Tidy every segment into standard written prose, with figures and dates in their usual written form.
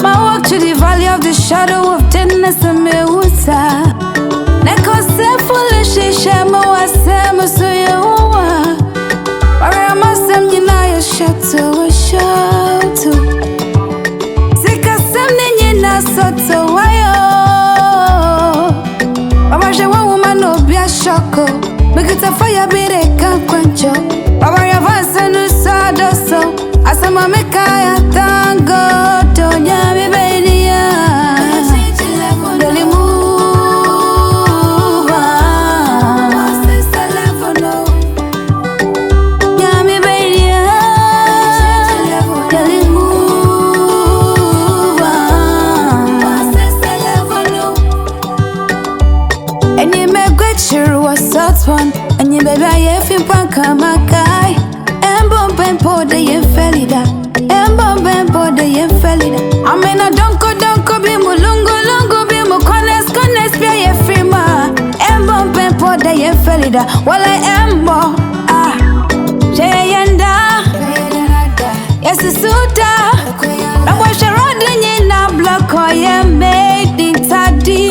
My walk to the valley of the shadow of deadness and me water. Neko se foolish shame wa se so yewa. Para masem nyina ye shato shato. Sika sem nyina soto wayo. Baba je wa woman obi a shoko. Make it a fire be de kan kwancho. Baba ya vanse no sado so. Asama meka ya tango tonya mi bedia. Deli move on. Ya mi bedia. Deli move on. And you make great sure was that one. And you baby I feel panka makai. Embo de ye felida. Embo de ye felida. Amena donko bi mulungu bi mu kones bi ye frima. Embo de ye felida. Wala embo jeyenda. Yes suta. Na wa sharodi nyina block o ye made it tadi.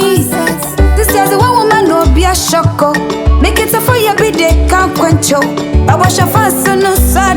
This is the one woman no be a shoko. Make it a fire be de kan kwencho. I wash a fast no side.